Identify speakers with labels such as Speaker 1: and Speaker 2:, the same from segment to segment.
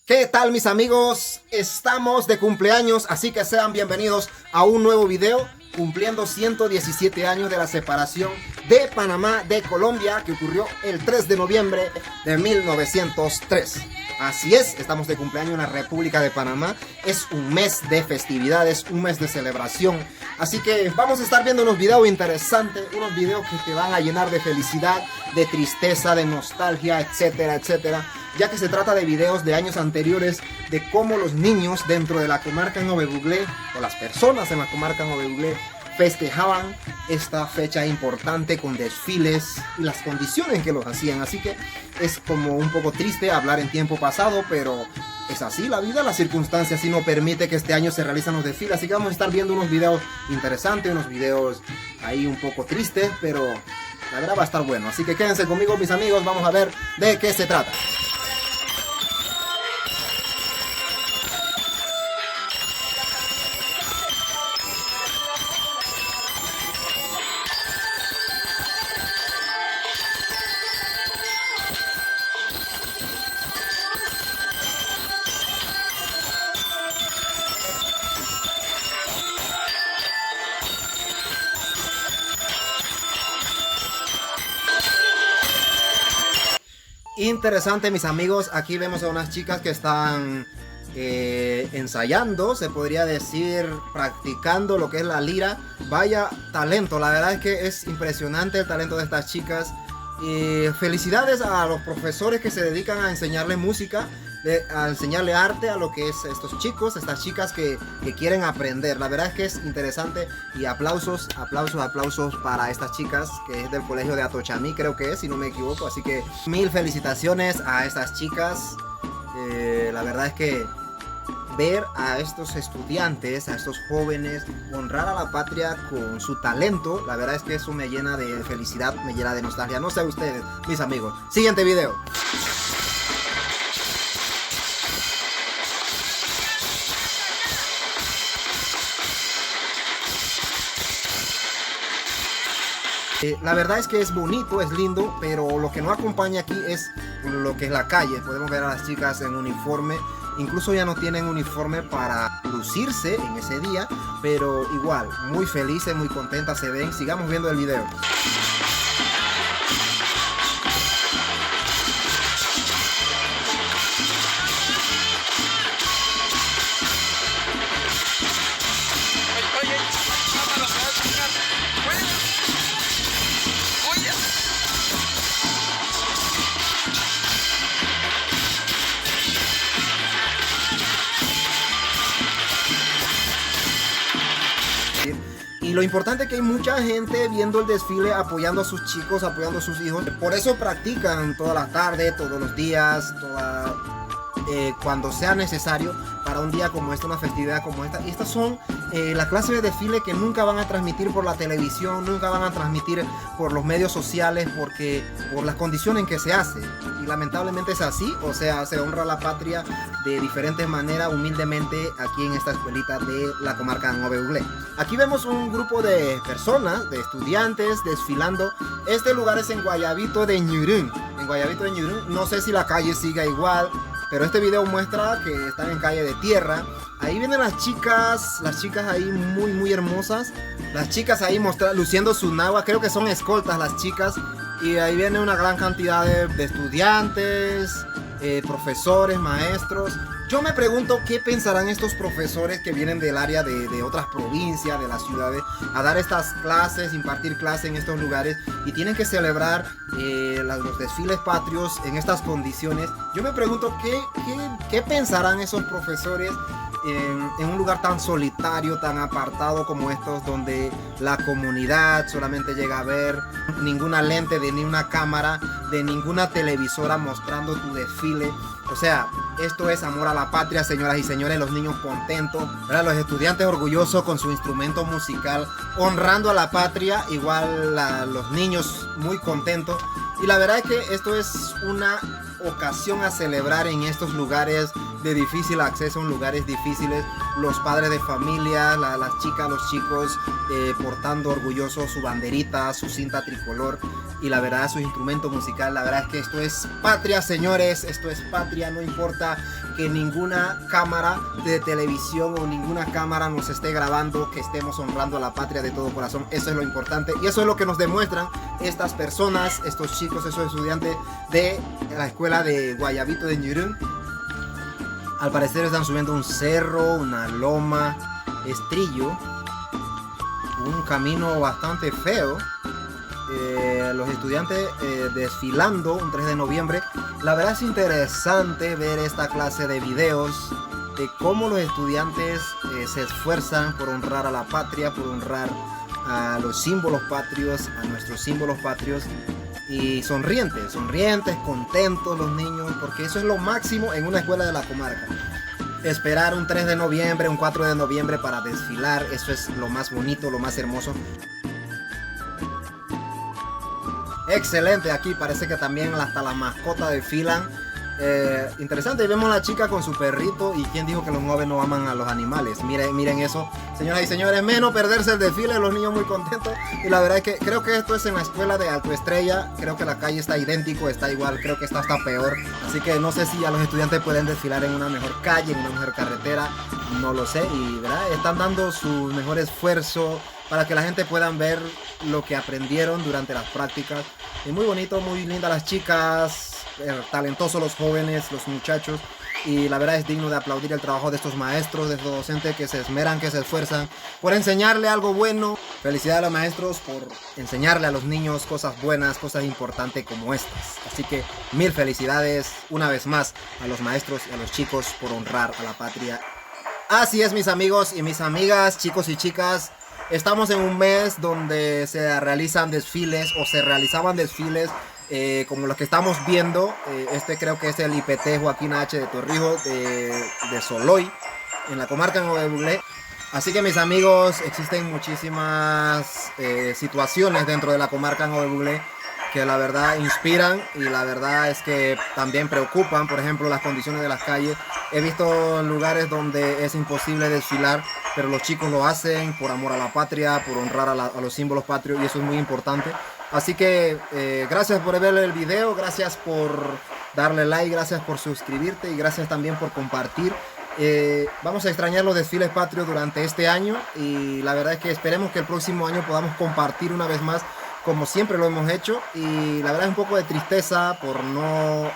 Speaker 1: ¿Qué tal, mis amigos? Estamos de cumpleaños, así que sean bienvenidos a un nuevo video cumpliendo 117 años de la separación de Panamá de Colombia, que ocurrió el 3 de noviembre de 1903. Así es, estamos de cumpleaños en la República de Panamá. Es un mes de festividades, un mes de celebración. Así que vamos a estar viendo unos videos interesantes, unos videos que te van a llenar de felicidad, de tristeza, de nostalgia, etcétera, etcétera. Ya que se trata de videos de años anteriores de cómo los niños dentro de la comarca Nové Buglé, o las personas en la comarca Nové Buglé, festejaban esta fecha importante con desfiles y las condiciones en que los hacían. Así que es como un poco triste hablar en tiempo pasado, pero es así la vida, las circunstancias sí no permite que este año se realicen los desfiles. Así que vamos a estar viendo unos videos interesantes, unos videos ahí un poco tristes, pero la verdad va a estar bueno. Así que quédense conmigo, mis amigos, vamos a ver de qué se trata. Interesante, mis amigos, aquí vemos a unas chicas que están ensayando, se podría decir, practicando lo que es la lira. Vaya talento, la verdad es que es impresionante el talento de estas chicas. Felicidades a los profesores que se dedican a enseñarle música, a enseñarle arte a lo que es estos chicos, estas chicas que quieren aprender. La verdad es que es interesante y aplausos para estas chicas, que es del colegio de Atochaní, creo que es, si no me equivoco. Así que mil felicitaciones a estas chicas. La verdad es que ver a estos estudiantes, a estos jóvenes, honrar a la patria con su talento, la verdad es que eso me llena de felicidad, me llena de nostalgia. No sé ustedes, mis amigos. Siguiente video. La verdad es que es bonito, es lindo, pero lo que no acompaña aquí es lo que es la calle. Podemos ver a las chicas en uniforme, incluso ya no tienen uniforme para lucirse en ese día, pero igual, muy felices, muy contentas se ven. Sigamos viendo el video. Y lo importante es que hay mucha gente viendo el desfile, apoyando a sus chicos, apoyando a sus hijos. Por eso practican toda la tarde, todos los días, cuando sea necesario para un día como este, una festividad como esta. Y estas son la clase de desfile que nunca van a transmitir por la televisión, nunca van a transmitir por los medios sociales, porque por las condiciones en que se hace. Y lamentablemente es así, o sea, se honra a la patria de diferentes maneras, humildemente, aquí en esta escuelita de la comarca Nové Buglé. Aquí vemos un grupo de personas, de estudiantes desfilando. Este lugar es en Guayabito de Ñurún. En Guayabito de Ñurún, no sé si la calle siga igual, pero este video muestra que están en calle de tierra. Ahí vienen las chicas ahí muy hermosas. Las chicas ahí luciendo su nagua, creo que son escoltas las chicas. Y ahí viene una gran cantidad de estudiantes, profesores, maestros. Yo me pregunto qué pensarán estos profesores que vienen del área de otras provincias, de las ciudades, a dar estas clases, impartir clases en estos lugares, y tienen que celebrar los desfiles patrios en estas condiciones. Yo me pregunto qué pensarán esos profesores en un lugar tan solitario, tan apartado como estos, donde la comunidad solamente llega a ver, ninguna lente de ni una cámara, de ninguna televisora mostrando tu desfile. O sea, esto es amor a la patria, señoras y señores. Los niños contentos, ¿verdad? Los estudiantes orgullosos con su instrumento musical, honrando a la patria. Igual los niños muy contentos. Y la verdad es que esto es una ocasión a celebrar en estos lugares de difícil acceso, en lugares difíciles. Los padres de familia, las chicas, los chicos portando orgullosos su banderita, su cinta tricolor, y la verdad su instrumento musical. La verdad es que esto es patria, señores, esto es patria. No importa que ninguna cámara de televisión o ninguna cámara nos esté grabando, que estemos honrando a la patria de todo corazón. Eso es lo importante y eso es lo que nos demuestran estas personas, estos chicos, esos estudiantes de la escuela de Guayabito de Ñurún. Al parecer están subiendo un cerro, una loma, Estrillo, un camino bastante feo. Los estudiantes desfilando un 3 de noviembre. La verdad es interesante ver esta clase de videos de cómo los estudiantes se esfuerzan por honrar a la patria, por honrar a los símbolos patrios, a nuestros símbolos patrios, y sonrientes, contentos los niños, porque eso es lo máximo en una escuela de la comarca. Esperar un 3 de noviembre, un 4 de noviembre para desfilar, eso es lo más bonito, lo más hermoso. Excelente, aquí parece que también hasta las mascotas desfilan. Interesante, y vemos a la chica con su perrito. Y quién dijo que los jóvenes no aman a los animales. Miren eso, señoras y señores, menos perderse el desfile, los niños muy contentos. Y la verdad es que creo que esto es en la escuela de Alto Estrella. Creo que la calle está idéntico, está igual, creo que está hasta peor. Así que no sé si a los estudiantes pueden desfilar en una mejor calle, en una mejor carretera, no lo sé. Y ¿verdad? Están dando su mejor esfuerzo para que la gente pueda ver lo que aprendieron durante las prácticas. Y muy bonito, muy linda las chicas, talentosos los jóvenes, los muchachos. Y la verdad es digno de aplaudir el trabajo de estos maestros, de estos docentes que se esmeran, que se esfuerzan por enseñarle algo bueno. Felicidades a los maestros por enseñarle a los niños cosas buenas, cosas importantes como estas. Así que mil felicidades una vez más a los maestros y a los chicos por honrar a la patria. Así es, mis amigos y mis amigas, chicos y chicas. Estamos en un mes donde se realizan desfiles o se realizaban desfiles como los que estamos viendo. Este creo que es el IPT Joaquín H. de Torrijos de Soloy, en la comarca de Buglé. Así que mis amigos, existen muchísimas situaciones dentro de la comarca de Buglé que la verdad inspiran y la verdad es que también preocupan. Por ejemplo, las condiciones de las calles. He visto lugares donde es imposible desfilar, pero los chicos lo hacen por amor a la patria, por honrar a los símbolos patrios, y eso es muy importante. Así que gracias por ver el video, gracias por darle like, gracias por suscribirte y gracias también por compartir. Vamos a extrañar los desfiles patrios durante este año y la verdad es que esperemos que el próximo año podamos compartir una vez más como siempre lo hemos hecho. Y la verdad es un poco de tristeza por no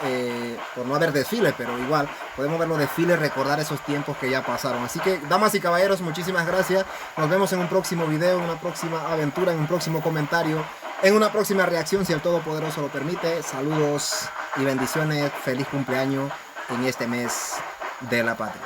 Speaker 1: haber desfiles, pero igual podemos ver los desfiles, recordar esos tiempos que ya pasaron. Así que, damas y caballeros, muchísimas gracias. Nos vemos en un próximo video, en una próxima aventura, en un próximo comentario, en una próxima reacción, si el Todopoderoso lo permite. Saludos y bendiciones. Feliz cumpleaños en este mes de la patria.